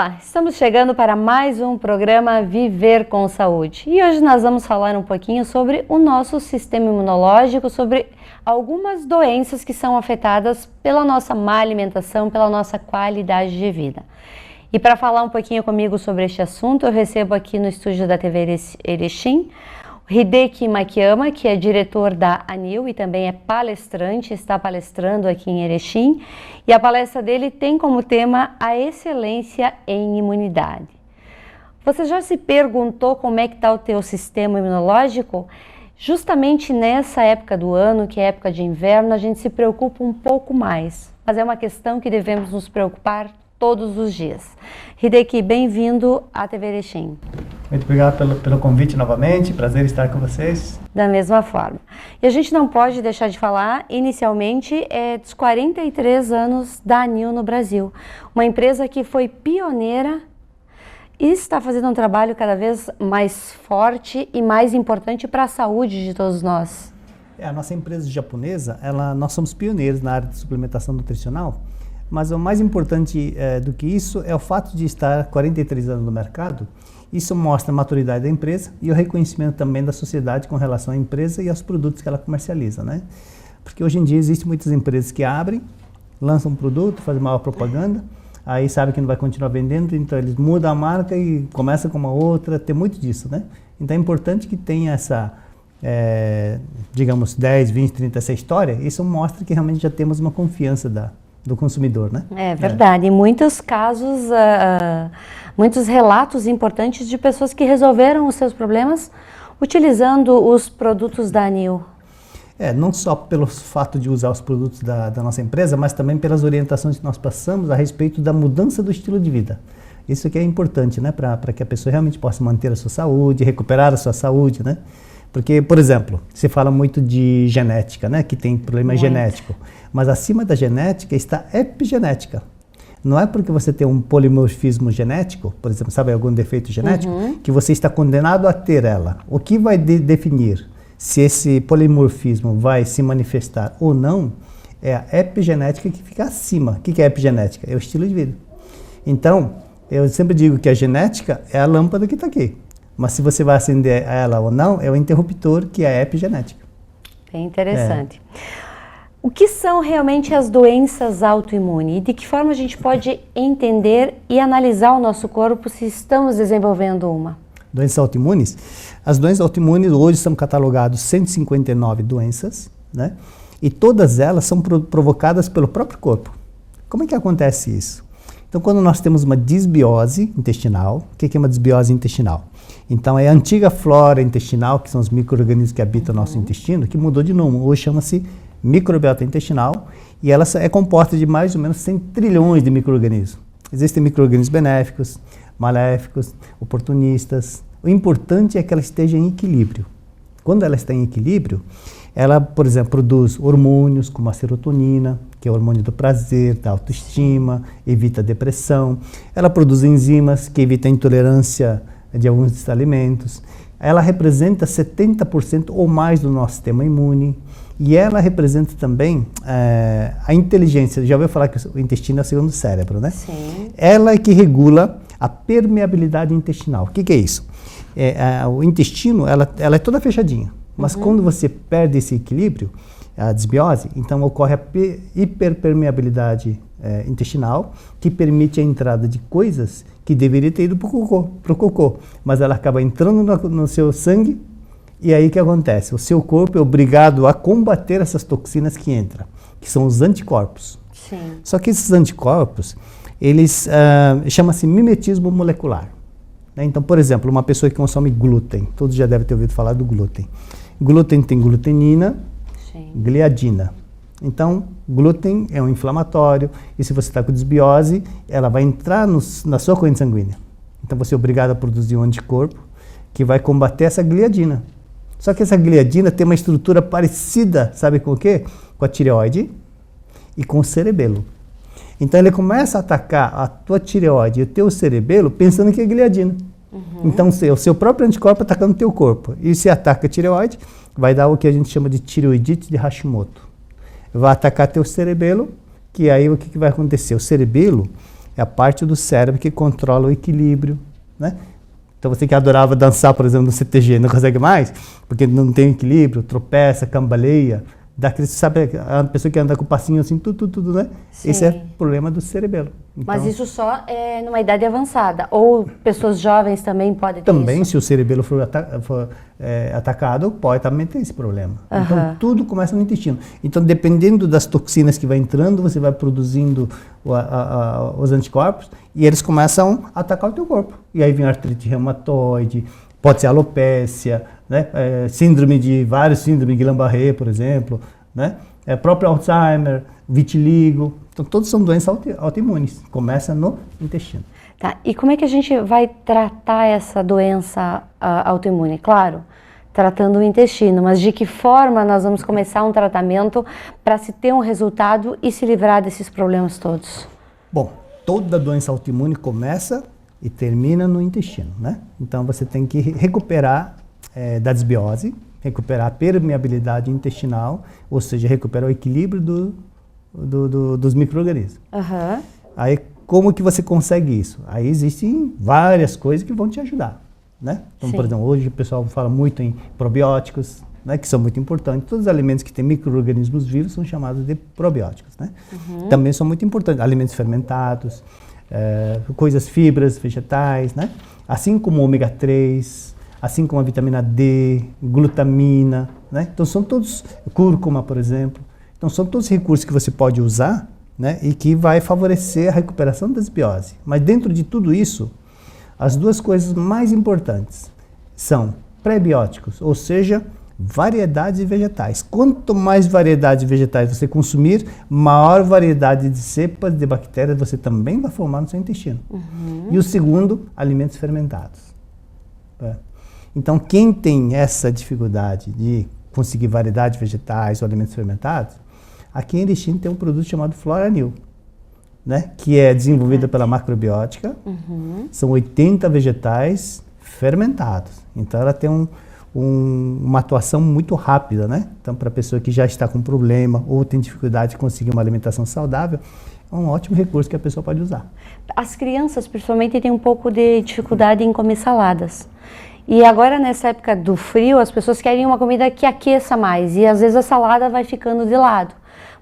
Olá, estamos chegando para mais um programa Viver com Saúde e hoje nós vamos falar um pouquinho sobre o nosso sistema imunológico, sobre algumas doenças que são afetadas pela nossa má alimentação, pela nossa qualidade de vida. E para falar um pouquinho comigo sobre este assunto, eu recebo aqui no estúdio da TV Erechim o Hideki Makiyama, que é diretor da ANIL e também é palestrante, está palestrando aqui em Erechim. E a palestra dele tem como tema a excelência em imunidade. Você já se perguntou como é que está o teu sistema imunológico? Justamente nessa época do ano, que é época de inverno, a gente se preocupa um pouco mais. Mas é uma questão que devemos nos preocupar todos os dias. Hideki, bem-vindo à TV Erechim. Muito obrigado pelo convite novamente, prazer estar com vocês. Da mesma forma. E a gente não pode deixar de falar, inicialmente, dos 43 anos da ANIL no Brasil. Uma empresa que foi pioneira e está fazendo um trabalho cada vez mais forte e mais importante para a saúde de todos nós. A nossa empresa japonesa, nós somos pioneiros na área de suplementação nutricional, mas o mais importante do que isso é o fato de estar 43 anos no mercado. Isso mostra a maturidade da empresa e o reconhecimento também da sociedade com relação à empresa e aos produtos que ela comercializa, né? Porque hoje em dia existem muitas empresas que abrem, lançam um produto, fazem maior propaganda, aí sabe que não vai continuar vendendo, então eles mudam a marca e começam com uma outra, tem muito disso, né? Então é importante que tenha essa, digamos, 10, 20, 30, essa história. Isso mostra que realmente já temos uma confiança do consumidor, né? É verdade. Em muitos casos, muitos relatos importantes de pessoas que resolveram os seus problemas utilizando os produtos da ANIL. Não só pelo fato de usar os produtos da nossa empresa, mas também pelas orientações que nós passamos a respeito da mudança do estilo de vida. Isso que é importante, né? Para que a pessoa realmente possa manter a sua saúde, recuperar a sua saúde, né? Porque, por exemplo, se fala muito de genética, né? Que tem problema genético. Mas acima da genética está a epigenética. Não é porque você tem um polimorfismo genético, por exemplo, sabe, algum defeito genético, que você está condenado a ter ela. O que vai definir se esse polimorfismo vai se manifestar ou não é a epigenética que fica acima. O que é epigenética? É o estilo de vida. Então, eu sempre digo que a genética é a lâmpada que está aqui. Mas se você vai acender ela ou não, é o interruptor, que é a epigenética. Bem interessante. O que são realmente as doenças autoimunes? E de que forma a gente pode entender e analisar o nosso corpo se estamos desenvolvendo uma? Doenças autoimunes? As doenças autoimunes hoje são catalogadas 159 doenças, né? E todas elas são provocadas pelo próprio corpo. Como é que acontece isso? Então, quando nós temos uma disbiose intestinal, o que é uma disbiose intestinal? Então, é a antiga flora intestinal, que são os micro-organismos que habitam o nosso intestino, que mudou de nome. Hoje chama-se microbiota intestinal e ela é composta de mais ou menos 100 trilhões de micro-organismos. Existem micro-organismos benéficos, maléficos, oportunistas. O importante é que ela esteja em equilíbrio. Quando ela está em equilíbrio, ela, por exemplo, produz hormônios como a serotonina, que é o hormônio do prazer, da autoestima, evita a depressão. Ela produz enzimas que evitam a intolerância de alguns desses alimentos. Ela representa 70% ou mais do nosso sistema imune. E ela representa também a inteligência. Já ouviu falar que o intestino é o segundo cérebro, né? Sim. Ela é que regula a permeabilidade intestinal. O que é isso? O intestino, ela é toda fechadinha. Mas quando você perde esse equilíbrio, a disbiose, então ocorre a hiperpermeabilidade intestinal, que permite a entrada de coisas que deveria ter ido para o cocô, mas ela acaba entrando no seu sangue, e aí o que acontece? O seu corpo é obrigado a combater essas toxinas que entram, que são os anticorpos. Sim. Só que esses anticorpos, eles chamam-se mimetismo molecular. Né? Então, por exemplo, uma pessoa que consome glúten, todos já devem ter ouvido falar do glúten. Glúten tem glutenina, gliadina. Então, glúten é um inflamatório e se você está com disbiose, ela vai entrar na sua corrente sanguínea. Então, você é obrigado a produzir um anticorpo que vai combater essa gliadina. Só que essa gliadina tem uma estrutura parecida, sabe com o quê? Com a tireoide e com o cerebelo. Então, ele começa a atacar a tua tireoide e o teu cerebelo pensando que é gliadina. Então, o seu próprio anticorpo atacando o teu corpo. E se ataca a tireoide, vai dar o que a gente chama de tireoidite de Hashimoto. Vai atacar teu cerebelo, que aí o que vai acontecer? O cerebelo é a parte do cérebro que controla o equilíbrio, né? Então você que adorava dançar, por exemplo, no CTG, não consegue mais, porque não tem equilíbrio, tropeça, cambaleia, sabe a pessoa que anda com o passinho assim, tudo, né? Sim. Esse é problema do cerebelo. Então, mas isso só é numa idade avançada, ou pessoas jovens também podem ter também, isso? se o cerebelo for atacado, pode também ter esse problema. Então, tudo começa no intestino. Então, dependendo das toxinas que vai entrando, você vai produzindo os anticorpos e eles começam a atacar o teu corpo. E aí vem artrite reumatoide, pode ser alopécia, né? Vários síndromes de Guillain-Barré, por exemplo, né? Próprio Alzheimer, vitiligo. Então, todos são doenças autoimunes. Começa no intestino. Tá, e como é que a gente vai tratar essa doença autoimune? Claro, tratando o intestino, mas de que forma nós vamos começar um tratamento para se ter um resultado e se livrar desses problemas todos? Bom, toda doença autoimune começa e termina no intestino, né? Então, você tem que recuperar da desbiose, recuperar a permeabilidade intestinal, ou seja, recuperar o equilíbrio dos micro-organismos. Aí, como que você consegue isso? Aí existem várias coisas que vão te ajudar, né? Então, por exemplo, hoje o pessoal fala muito em probióticos, né, que são muito importantes. Todos os alimentos que têm micro-organismos vivos são chamados de probióticos, né? Também são muito importantes. Alimentos fermentados, fibras vegetais, né? Assim como o ômega 3, assim como a vitamina D, glutamina, né? Então são todos, cúrcuma, por exemplo. Então são todos recursos que você pode usar, né? E que vai favorecer a recuperação da desbiose. Mas dentro de tudo isso, as duas coisas mais importantes são prebióticos, ou seja, variedades de vegetais. Quanto mais variedade de vegetais você consumir, maior variedade de cepas de bactérias você também vai formar no seu intestino. E o segundo, alimentos fermentados. Então, quem tem essa dificuldade de conseguir variedade de vegetais ou alimentos fermentados, aqui em Erechim tem um produto chamado Floranil, né? Que é desenvolvido pela macrobiótica. São 80 vegetais fermentados. Então, ela tem uma atuação muito rápida, né? Então, para a pessoa que já está com problema ou tem dificuldade de conseguir uma alimentação saudável, é um ótimo recurso que a pessoa pode usar. As crianças, principalmente, têm um pouco de dificuldade em comer saladas. E agora, nessa época do frio, as pessoas querem uma comida que aqueça mais e, às vezes, a salada vai ficando de lado.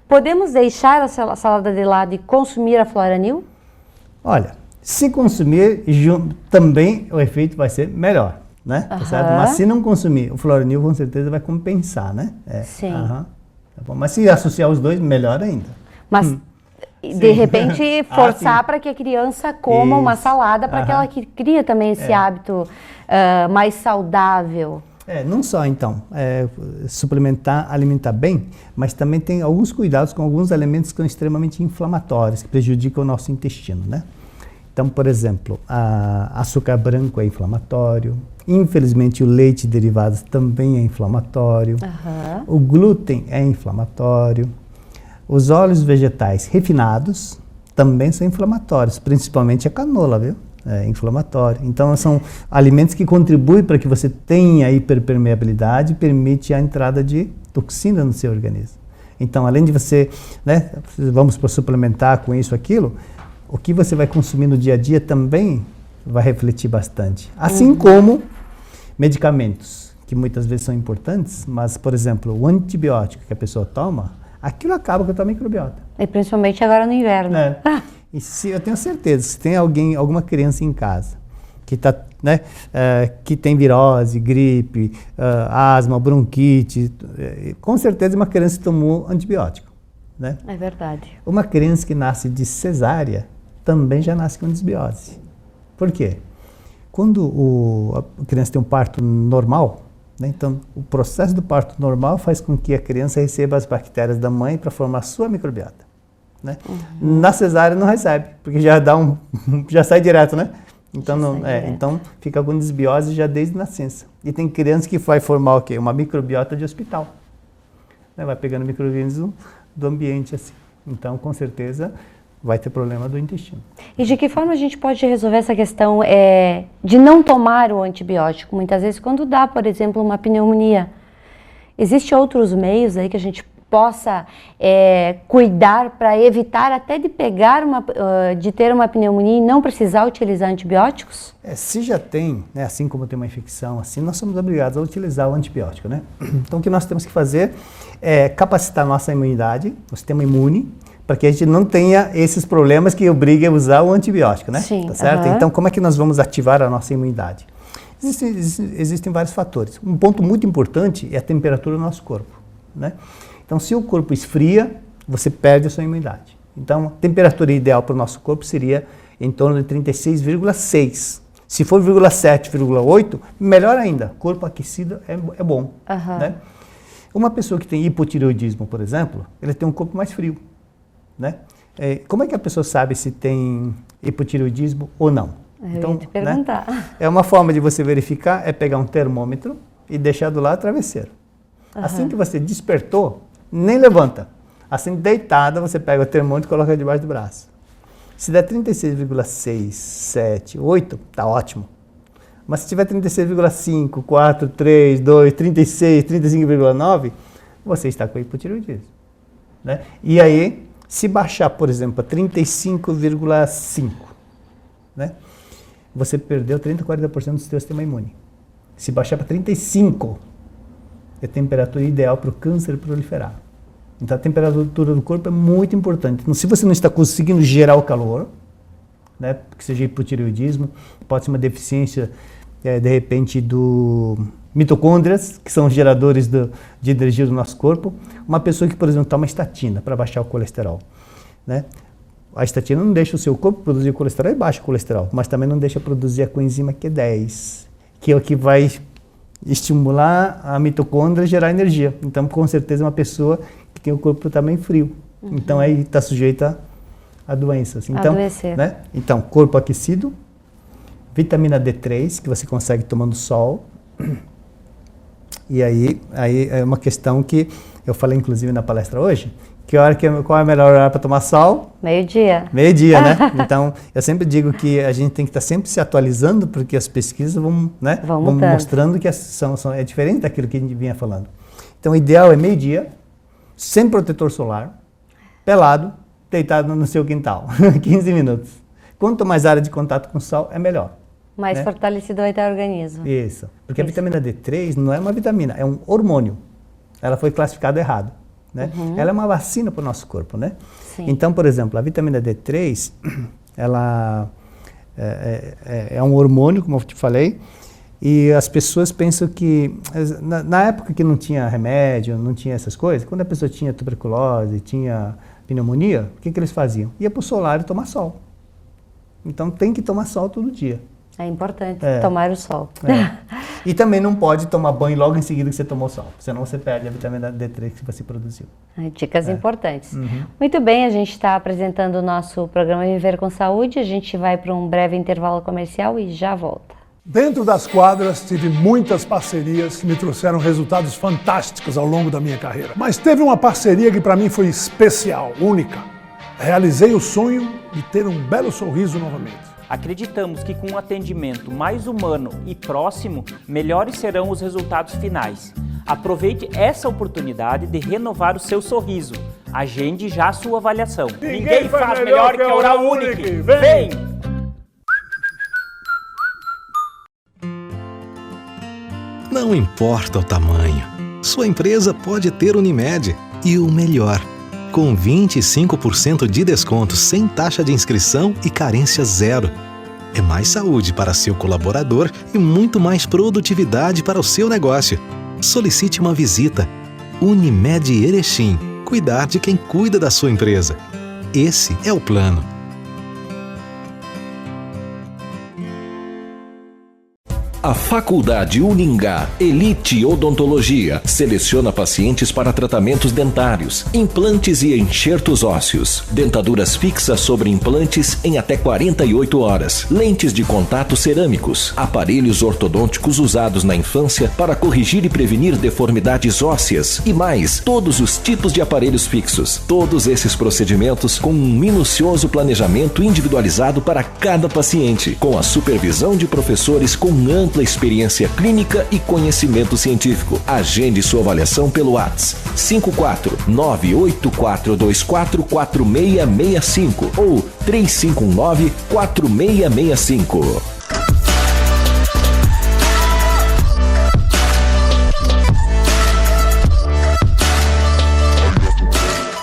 Podemos deixar a salada de lado e consumir a Floranil? Olha, se consumir, também o efeito vai ser melhor, né? Tá certo? Mas se não consumir, o Floranil com certeza vai compensar, né? Sim. Tá bom. Mas se associar os dois, melhor ainda. Mas, de repente, forçar para que a criança coma uma salada, para que ela cria também esse hábito mais saudável. Não só, então, suplementar, alimentar bem, mas também tem alguns cuidados com alguns alimentos que são extremamente inflamatórios, que prejudicam o nosso intestino, né? Então, por exemplo, açúcar branco é inflamatório, infelizmente o leite e derivados também é inflamatório, o glúten é inflamatório, os óleos vegetais refinados também são inflamatórios, principalmente a canola, viu? É inflamatório. Então, são alimentos que contribuem para que você tenha hiperpermeabilidade e permite a entrada de toxina no seu organismo. Então, além de você, né, vamos suplementar com isso, aquilo, o que você vai consumir no dia a dia também vai refletir bastante. Assim como medicamentos, que muitas vezes são importantes, mas, por exemplo, o antibiótico que a pessoa toma, aquilo acaba com a tua microbiota. E principalmente agora no inverno. E eu tenho certeza, se tem alguma criança em casa que tá, né, que tem virose, gripe, asma, bronquite, com certeza uma criança que tomou antibiótico, né? É verdade. Uma criança que nasce de cesárea também já nasce com desbiose. Por quê? Quando a criança tem um parto normal, né, então o processo do parto normal faz com que a criança receba as bactérias da mãe para formar a sua microbiota. Né? Na cesárea não recebe, porque já já sai direto, né? Então, então fica com desbiose já desde nascença. E tem criança que vai formar o quê? Uma microbiota de hospital. Né? Vai pegando micro-organismos do ambiente assim. Então, com certeza, vai ter problema do intestino. E de que forma a gente pode resolver essa questão de não tomar o antibiótico? Muitas vezes quando dá, por exemplo, uma pneumonia. Existem outros meios aí que a gente possa cuidar para evitar até de pegar de ter uma pneumonia e não precisar utilizar antibióticos? Se já tem, né, assim como tem uma infecção, assim, nós somos obrigados a utilizar o antibiótico, né? Então o que nós temos que fazer é capacitar a nossa imunidade, o sistema imune, para que a gente não tenha esses problemas que obriguem a usar o antibiótico, né? Sim, tá certo? Então como é que nós vamos ativar a nossa imunidade? Existem vários fatores. Um ponto muito importante é a temperatura do nosso corpo, né? Então, se o corpo esfria, você perde a sua imunidade. Então, a temperatura ideal para o nosso corpo seria em torno de 36,6. Se for 0,7, 0,8, melhor ainda. Corpo aquecido é bom. Né? Uma pessoa que tem hipotireoidismo, por exemplo, ele tem um corpo mais frio. Né? Como é que a pessoa sabe se tem hipotireoidismo ou não? Eu ia te perguntar. Né? Uma forma de você verificar é pegar um termômetro e deixar do lado do travesseiro. Assim que você despertou, nem levanta. Assim, deitada, você pega o termômetro e coloca debaixo do braço. Se der 36,6, 7, 8, tá ótimo. Mas se tiver 36,5, 4, 3, 2, 36, 35,9, você está com hipotireoidismo. Né? E aí, se baixar, por exemplo, a 35,5, né? Você perdeu 30, 40% do seu sistema imune. Se baixar para 35, é a temperatura ideal para o câncer proliferar. Então, a temperatura do corpo é muito importante. Então, se você não está conseguindo gerar o calor, né, que seja hipotireoidismo, pode ser uma deficiência, de repente, do mitocôndrias, que são os geradores de energia do nosso corpo. Uma pessoa que, por exemplo, toma estatina para baixar o colesterol, né? A estatina não deixa o seu corpo produzir colesterol e baixa o colesterol, mas também não deixa produzir a coenzima Q10, que é o que vai estimular a mitocôndria a gerar energia. Então, com certeza, uma pessoa que tem o corpo também frio. Então, aí está sujeita a doenças. Então, adoecer. Né? Então, corpo aquecido, vitamina D3, que você consegue tomando sol. E aí é uma questão que eu falei, inclusive, na palestra hoje, qual é a melhor hora para tomar sol? Meio-dia. Meio-dia, né? Então, eu sempre digo que a gente tem que estar sempre se atualizando, porque as pesquisas vão mostrando que é diferente daquilo que a gente vinha falando. Então, o ideal é meio-dia, sem protetor solar, pelado, deitado no seu quintal, 15 minutos. Quanto mais área de contato com o sol, é melhor. Mais fortalecido vai estar o organismo. Isso. Porque a vitamina D3 não é uma vitamina, é um hormônio. Ela foi classificada errado. Né? Ela é uma vacina para o nosso corpo, né? Sim. Então, por exemplo, a vitamina D3, ela é um hormônio, como eu te falei, e as pessoas pensam que, na época que não tinha remédio, não tinha essas coisas, quando a pessoa tinha tuberculose, tinha pneumonia, o que eles faziam? Ia para o solar e tomar sol. Então, tem que tomar sol todo dia. É importante tomar o sol. E também não pode tomar banho logo em seguida que você tomou sol, senão você perde a vitamina D3 que você produziu. Dicas importantes. Muito bem, a gente está apresentando o nosso programa Viver com Saúde. A gente vai para um breve intervalo comercial e já volta. Dentro das quadras, tive muitas parcerias que me trouxeram resultados fantásticos ao longo da minha carreira. Mas teve uma parceria que para mim foi especial, única. Realizei o sonho de ter um belo sorriso novamente. Acreditamos que com um atendimento mais humano e próximo, melhores serão os resultados finais. Aproveite essa oportunidade de renovar o seu sorriso. Agende já a sua avaliação. Ninguém faz melhor que a Oral Unique. Vem! Não importa o tamanho, sua empresa pode ter Unimed. E o melhor, com 25% de desconto sem taxa de inscrição e carência zero. É mais saúde para seu colaborador e muito mais produtividade para o seu negócio. Solicite uma visita. Unimed Erechim. Cuidar de quem cuida da sua empresa. Esse é o plano. A Faculdade Uningá Elite Odontologia seleciona pacientes para tratamentos dentários, implantes e enxertos ósseos, dentaduras fixas sobre implantes em até 48 horas, lentes de contato cerâmicos, aparelhos ortodônticos usados na infância para corrigir e prevenir deformidades ósseas e mais, todos os tipos de aparelhos fixos. Todos esses procedimentos com um minucioso planejamento individualizado para cada paciente, com a supervisão de professores com anos ampla experiência clínica e conhecimento científico. Agende sua avaliação pelo WhatsApp 54984244665 ou 3519-4665.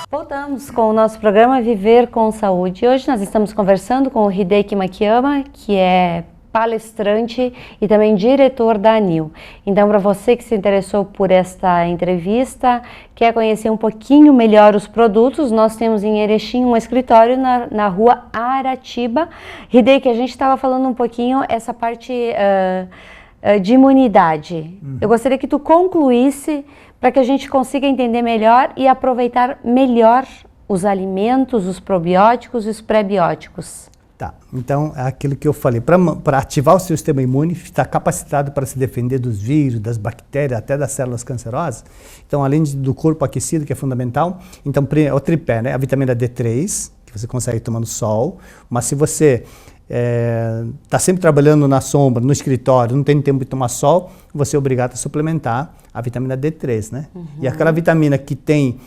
Voltamos com o nosso programa Viver com Saúde. Hoje nós estamos conversando com o Hideki Makiyama, que é palestrante e também diretor da ANIL. Então, para você que se interessou por esta entrevista, quer conhecer um pouquinho melhor os produtos, nós temos em Erechim um escritório na rua Aratiba. Hideki, a gente estava falando um pouquinho essa parte de imunidade. Eu gostaria que tu concluísse para que a gente consiga entender melhor e aproveitar melhor os alimentos, os probióticos e os pré-bióticos. Tá, então é aquilo que eu falei, para ativar o seu sistema imune, estar capacitado para se defender dos vírus, das bactérias, até das células cancerosas. Então, além do corpo aquecido, que é fundamental, então é o tripé, né? A vitamina D3, que você consegue tomar no sol, mas se você está sempre trabalhando na sombra, no escritório, não tem tempo de tomar sol, você é obrigado a suplementar a vitamina D3, né? E aquela vitamina que tem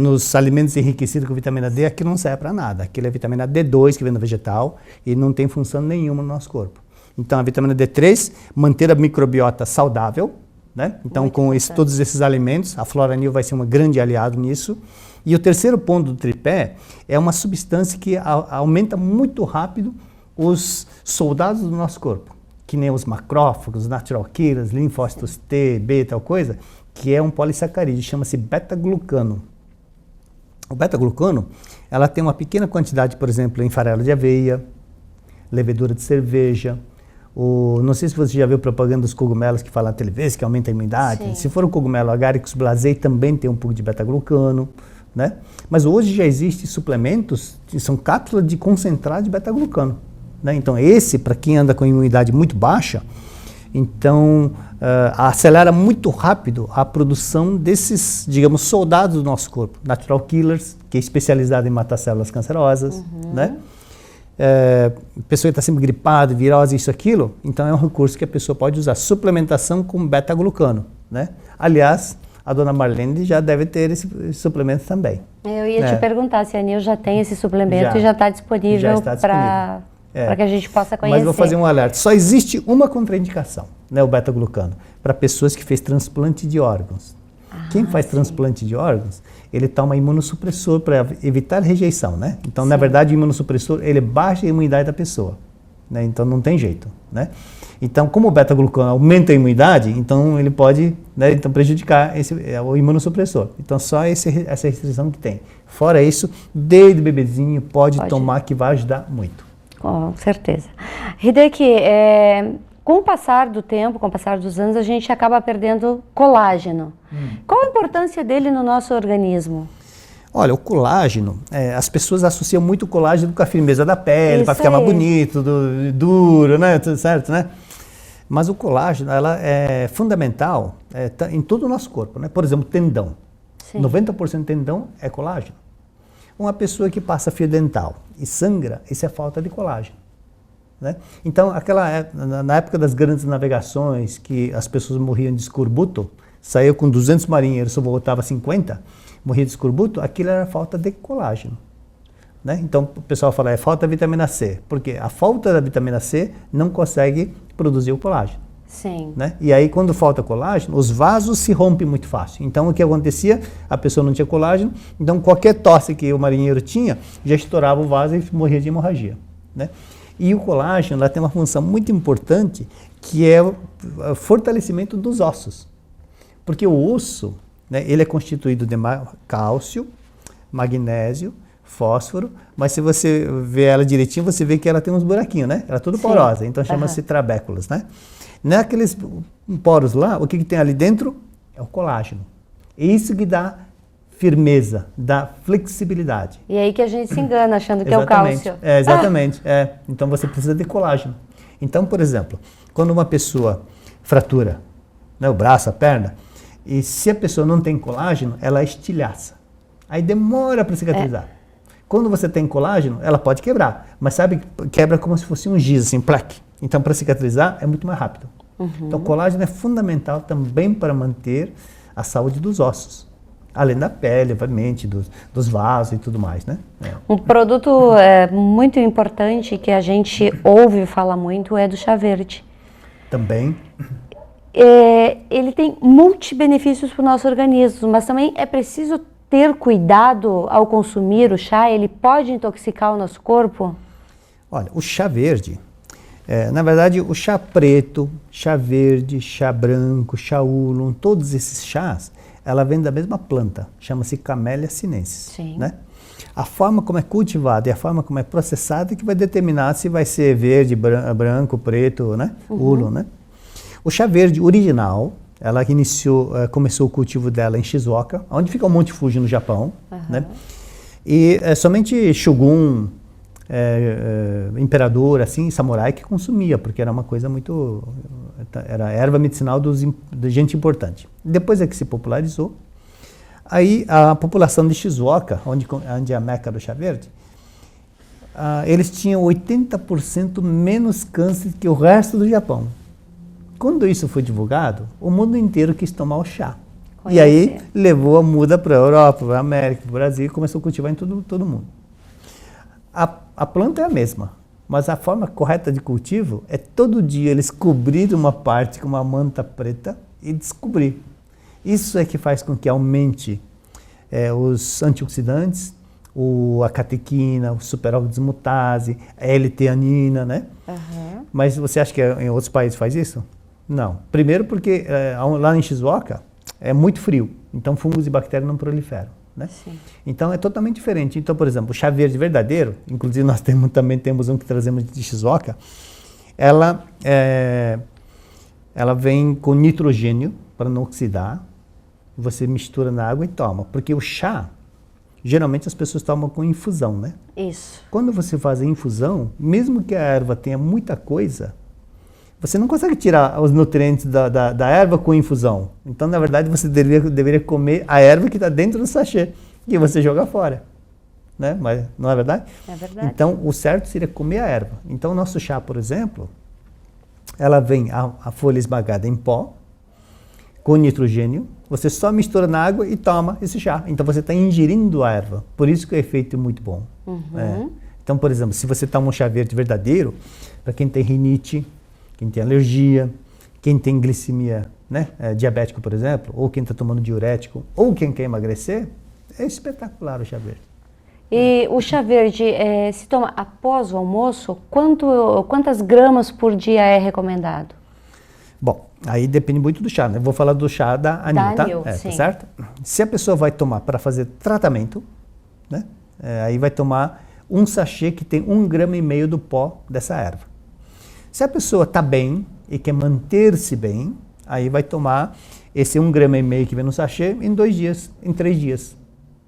nos alimentos enriquecidos com vitamina D, aquilo não serve para nada. Aquilo é vitamina D2 que vem do vegetal e não tem função nenhuma no nosso corpo. Então, a vitamina D3, manter a microbiota saudável, né? Então, com todos esses alimentos, a Floranil vai ser um grande aliado nisso. E o terceiro ponto do tripé é uma substância que aumenta muito rápido os soldados do nosso corpo, que nem os macrófagos, natural killers, linfócitos T, B, tal coisa, que é um polissacarídeo, chama-se beta-glucano. O beta-glucano, ela tem uma pequena quantidade, por exemplo, em farelo de aveia, levedura de cerveja, não sei se você já viu propaganda dos cogumelos que falam na televisão, que aumenta a imunidade. Sim. Se for o cogumelo Agaricus blasei, também tem um pouco de beta-glucano, né? Mas hoje já existem suplementos, que são cápsulas de concentrado de beta-glucano, né? Então para quem anda com imunidade muito baixa, então acelera muito rápido a produção desses, digamos, soldados do nosso corpo, natural killers, que é especializado em matar células cancerosas, né? Pessoa que está sempre gripada, virose, isso, aquilo, então é um recurso que a pessoa pode usar, suplementação com beta-glucano, né? Aliás, a dona Marlene já deve ter esse suplemento também. Eu ia te perguntar se a ANIL já tem esse suplemento e já está disponível para que a gente possa conhecer. Mas vou fazer um alerta. Só existe uma contraindicação, né, o beta-glucano, para pessoas que fez transplante de órgãos. Quem faz transplante de órgãos, ele toma imunossupressor para evitar rejeição, né? Então, na verdade, o imunossupressor, ele baixa a imunidade da pessoa, né? Então, não tem jeito, né? Então, como o beta-glucano aumenta a imunidade, então ele pode, né, então, prejudicar o imunossupressor. Então, só essa restrição que tem. Fora isso, desde bebezinho, pode tomar, que vai ajudar muito. Com certeza. Hideki, com o passar do tempo, com o passar dos anos, a gente acaba perdendo colágeno. Qual a importância dele no nosso organismo? Olha, o colágeno, as pessoas associam muito o colágeno com a firmeza da pele, para ficar mais bonito, duro, né? Tudo certo, né? Mas o colágeno, ela é fundamental em todo o nosso corpo, né? Por exemplo, tendão. Sim. 90% do tendão é colágeno. Uma pessoa que passa fio dental e sangra, isso é falta de colágeno, né? Então, na época das grandes navegações, que as pessoas morriam de escorbuto, saiu com 200 marinheiros, só voltava 50, morria de escorbuto, aquilo era falta de colágeno, né? Então, o pessoal fala, falta de vitamina C, porque a falta da vitamina C não consegue produzir o colágeno. Sim. Né? E aí, quando falta colágeno, os vasos se rompem muito fácil. Então, o que acontecia? A pessoa não tinha colágeno, então qualquer tosse que o marinheiro tinha, já estourava o vaso e morria de hemorragia, né? E o colágeno, ela tem uma função muito importante, que é o fortalecimento dos ossos. Porque o osso, né, ele é constituído de cálcio, magnésio, fósforo, mas se você vê ela direitinho, você vê que ela tem uns buraquinhos, né? Ela é tudo porosa, então chama-se trabéculos, né? Naqueles poros lá, o que tem ali dentro é o colágeno. É isso que dá firmeza, dá flexibilidade. E aí que a gente se engana achando que é o cálcio. Exatamente. Então você precisa de colágeno. Então, por exemplo, quando uma pessoa fratura, né, o braço, a perna, e se a pessoa não tem colágeno, ela estilhaça. Aí demora para cicatrizar. Quando você tem colágeno, ela pode quebrar, mas sabe, quebra como se fosse um giz, assim, plaque. Então, para cicatrizar, é muito mais rápido. Então, o colágeno é fundamental também para manter a saúde dos ossos. Além da pele, obviamente, dos vasos e tudo mais, né? Um produto muito importante que a gente ouve falar muito é do chá verde. Também. Ele tem multibenefícios para o nosso organismo, mas também é preciso ter cuidado ao consumir o chá. Ele pode intoxicar o nosso corpo? Olha, o chá verde, na verdade, o chá preto, chá verde, chá branco, chá oolong, todos esses chás, ela vem da mesma planta, chama-se Camellia sinensis. Sim. Né? A forma como é cultivada e a forma como é processada é que vai determinar se vai ser verde, branco, preto, né? Oolong, né? O chá verde original, ela começou o cultivo dela em Shizuoka, onde fica o Monte Fuji no Japão, né? E somente Shogun, imperador, assim, samurai que consumia, porque era uma coisa muito... Era erva medicinal de gente importante. Depois é que se popularizou. Aí a população de Shizuoka, onde é a meca do chá verde, eles tinham 80% menos câncer que o resto do Japão. Quando isso foi divulgado, o mundo inteiro quis tomar o chá. E aí levou a muda para a Europa, para a América, para o Brasil, e começou a cultivar em todo mundo. A planta é a mesma, mas a forma correta de cultivo é todo dia eles cobrirem uma parte com uma manta preta e descobrir. Isso é que faz com que aumente os antioxidantes, a catequina, o superoxidismutase, a L-teanina, né? Mas você acha que em outros países faz isso? Não. Primeiro porque lá em Shizuoka é muito frio, então fungos e bactérias não proliferam. Né? Então é totalmente diferente. Então, por exemplo, o chá verde verdadeiro, inclusive nós também temos um que trazemos de Shizuoka, ela vem com nitrogênio para não oxidar, você mistura na água e toma, porque o chá, geralmente as pessoas tomam com infusão, né? Isso. Quando você faz a infusão, mesmo que a erva tenha muita coisa, você não consegue tirar os nutrientes da erva com infusão. Então, na verdade, você deveria comer a erva que está dentro do sachê, que você joga fora. Né? Mas não é verdade? É verdade. Então, o certo seria comer a erva. Então, o nosso chá, por exemplo, ela vem a folha esmagada em pó, com nitrogênio, você só mistura na água e toma esse chá. Então, você está ingerindo a erva. Por isso que o efeito é muito bom. Então, por exemplo, se você toma um chá verde verdadeiro, para quem tem rinite, quem tem alergia, quem tem glicemia, né, diabético, por exemplo, ou quem está tomando diurético, ou quem quer emagrecer, é espetacular o chá verde. E o chá verde se toma após o almoço? Quantas gramas por dia é recomendado? Bom, aí depende muito do chá, né? Vou falar do chá da Anil, tá? Tá certo? Se a pessoa vai tomar para fazer tratamento, né, aí vai tomar um sachê que tem 1,5 grama do pó dessa erva. Se a pessoa está bem e quer manter-se bem, aí vai tomar esse 1,5 grama que vem no sachê em 2 dias, em 3 dias.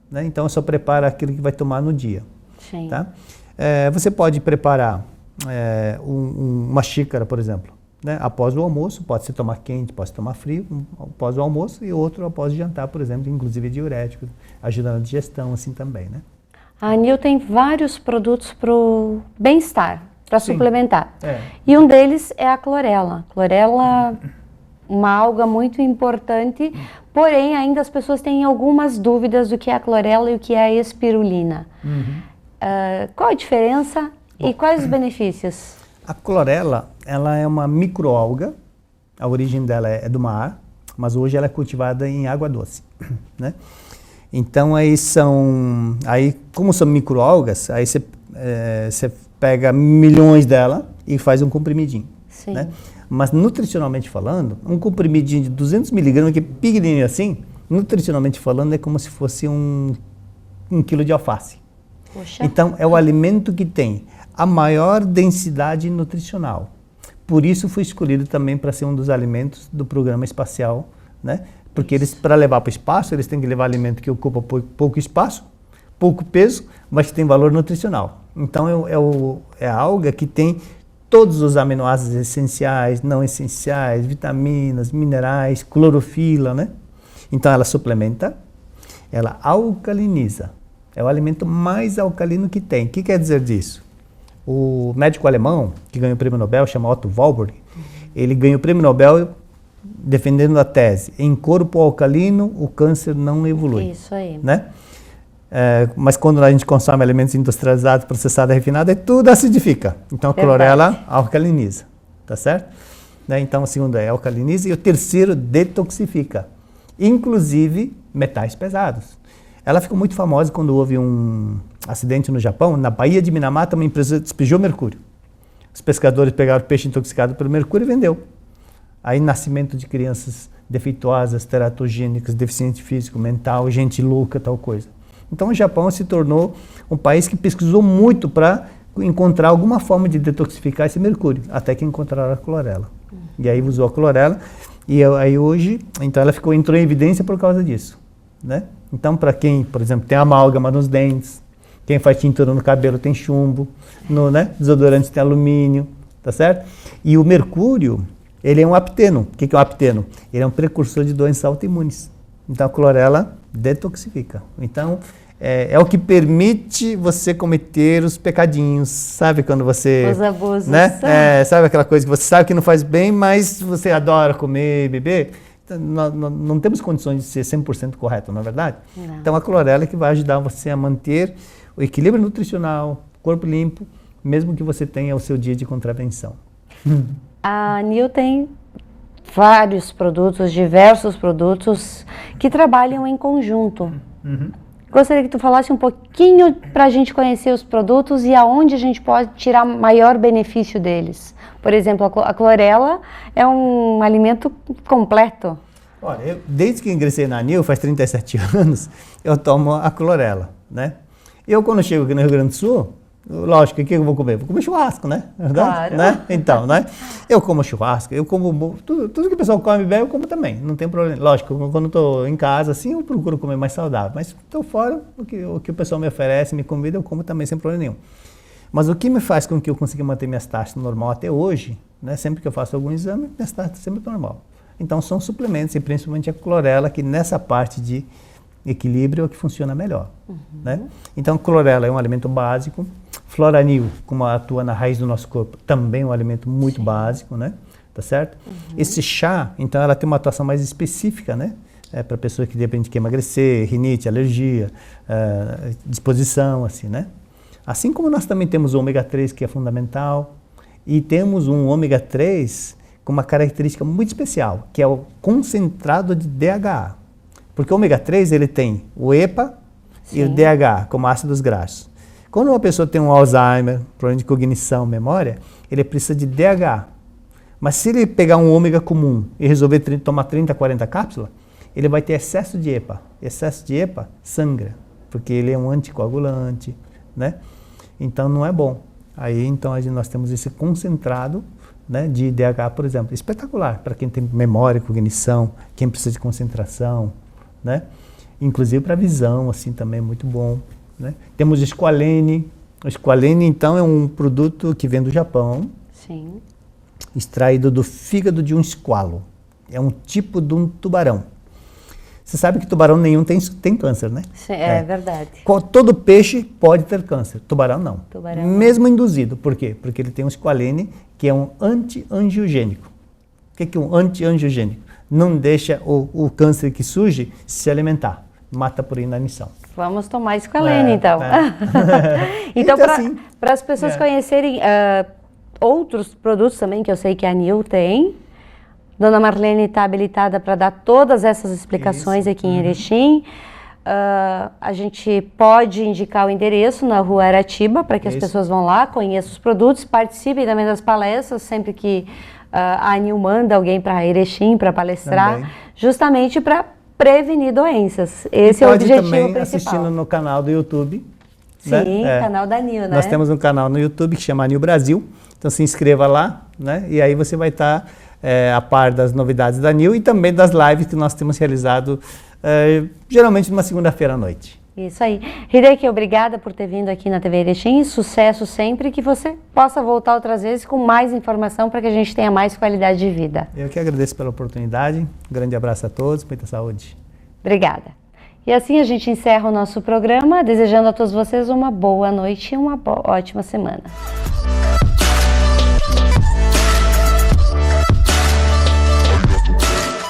Né? Então, só prepara aquilo que vai tomar no dia. Sim. Tá? Você pode preparar uma xícara, por exemplo, né? Após o almoço, pode se tomar quente, pode se tomar frio, após o almoço, e outro após o jantar, por exemplo, inclusive diurético, ajuda na digestão, assim também. Né? A Anil tem vários produtos para o bem-estar, para suplementar. E um deles é a clorela. Clorela, uma alga muito importante, porém ainda as pessoas têm algumas dúvidas do que é a clorela e o que é a espirulina. Qual a diferença e quais os benefícios? A clorela, ela é uma microalga, a origem dela é do mar, mas hoje ela é cultivada em água doce, né? Então como são microalgas, aí você pega milhões dela e faz um comprimidinho. Sim. Né? Mas nutricionalmente falando, um comprimidinho de 200 miligramas, que é pequenininho assim, nutricionalmente falando é como se fosse um quilo de alface. Poxa. Então é o alimento que tem a maior densidade nutricional. Por isso foi escolhido também para ser um dos alimentos do programa espacial, né? Porque eles, para levar para o espaço, eles têm que levar alimento que ocupa pouco espaço, pouco peso, mas que tem valor nutricional. Então é a alga que tem todos os aminoácidos essenciais, não essenciais, vitaminas, minerais, clorofila, né? Então ela suplementa, ela alcaliniza. É o alimento mais alcalino que tem. O que quer dizer disso? O médico alemão, que ganhou o prêmio Nobel, chama Otto Warburg, ele ganhou o prêmio Nobel defendendo a tese, em corpo alcalino o câncer não evolui. Isso aí. Né? Mas quando a gente consome alimentos industrializados, processados, refinados, tudo acidifica. Então a clorela alcaliniza, tá certo? Né? Então o segundo é alcaliniza e o terceiro detoxifica, inclusive metais pesados. Ela ficou muito famosa quando houve um acidente no Japão, na Baía de Minamata, uma empresa despejou mercúrio. Os pescadores pegaram peixe intoxicado pelo mercúrio e vendeu. Aí nascimento de crianças defeituosas, teratogênicas, deficiente físico, mental, gente louca, tal coisa. Então o Japão se tornou um país que pesquisou muito para encontrar alguma forma de detoxificar esse mercúrio, até que encontraram a clorela. E aí usou a clorela e aí hoje, então ela entrou em evidência por causa disso, né? Então para quem, por exemplo, tem amálgama nos dentes, quem faz tintura no cabelo tem chumbo, no, né, desodorante tem alumínio, tá certo? E o mercúrio, ele é um apteno. O que é um apteno? Ele é um precursor de doenças autoimunes. Então a clorela detoxifica. Então é o que permite você cometer os pecadinhos, sabe quando você... Os abusos. Né? Sabe aquela coisa que você sabe que não faz bem, mas você adora comer, beber? Então, não temos condições de ser 100% correto, não é verdade? Não. Então a clorela é que vai ajudar você a manter o equilíbrio nutricional, corpo limpo, mesmo que você tenha o seu dia de contravenção. A ANIL tem vários produtos, diversos produtos que trabalham em conjunto. Gostaria que tu falasse um pouquinho para a gente conhecer os produtos e aonde a gente pode tirar maior benefício deles. Por exemplo, a clorela é um alimento completo. Olha, desde que ingressei na ANIL, faz 37 anos, eu tomo a clorela, né? Eu quando chego aqui no Rio Grande do Sul, lógico, o que eu vou comer? Vou comer churrasco, né? Claro. Né? Então, né? Eu como churrasco, eu como tudo que o pessoal come bem, eu como também, não tem problema. Lógico, quando estou em casa, assim, eu procuro comer mais saudável, mas estou fora, o que o pessoal me oferece, me convida, eu como também sem problema nenhum. Mas o que me faz com que eu consiga manter minhas taxas normal até hoje, né? Sempre que eu faço algum exame, minhas taxas sempre normal. Então são suplementos, e principalmente a clorela, que nessa parte de equilíbrio é o que funciona melhor. Né? Então, clorela é um alimento básico. Floranil, como atua na raiz do nosso corpo, também é um alimento muito básico, né? Tá certo? Esse chá, então, ela tem uma atuação mais específica, né? Para pessoas que de repente quer emagrecer, rinite, alergia, disposição, assim, né? Assim como nós também temos o ômega 3, que é fundamental, e temos um ômega 3 com uma característica muito especial, que é o concentrado de DHA. Porque o ômega 3 ele tem o EPA e o DHA, como ácidos graxos. Quando uma pessoa tem um Alzheimer, problema de cognição, memória, ele precisa de DHA. Mas se ele pegar um ômega comum e resolver tomar 30, 40 cápsulas, ele vai ter excesso de EPA. Excesso de EPA sangra, porque ele é um anticoagulante, né? Então não é bom. Aí então nós temos esse concentrado, né, de DHA, por exemplo, espetacular para quem tem memória, cognição, quem precisa de concentração, né? Inclusive para visão, assim, também é muito bom, né? Temos o squalene. O squalene, então, é um produto que vem do Japão, extraído do fígado de um squalo. É um tipo de um tubarão. Você sabe que tubarão nenhum tem câncer, né? Sim, é verdade. Todo peixe pode ter câncer, tubarão não. Tubarão mesmo induzido. Por quê? Porque ele tem um squalene, que é um anti-angiogênico. O que é um anti-angiogênico? Não deixa o câncer que surge se alimentar, mata por inanição. Vamos tomar squalene, então. Então, para as pessoas conhecerem outros produtos também, que eu sei que a ANIL tem, Dona Marlene está habilitada para dar todas essas explicações aqui em Erechim. A gente pode indicar o endereço na Rua Aratiba, para que as pessoas vão lá, conheçam os produtos, participem também das palestras, sempre que a ANIL manda alguém para Erechim para palestrar, também, justamente para prevenir doenças. Esse é o objetivo também principal. Assistindo no canal do YouTube. Sim, canal da ANIL, né? Nós temos um canal no YouTube que chama ANIL Brasil, então se inscreva lá, né? E aí você vai estar a par das novidades da ANIL e também das lives que nós temos realizado geralmente numa segunda-feira à noite. Isso aí. Hideki, obrigada por ter vindo aqui na TV Erechim. Sucesso sempre, que você possa voltar outras vezes com mais informação para que a gente tenha mais qualidade de vida. Eu que agradeço pela oportunidade. Um grande abraço a todos, muita saúde. Obrigada. E assim a gente encerra o nosso programa, desejando a todos vocês uma boa noite e uma ótima semana.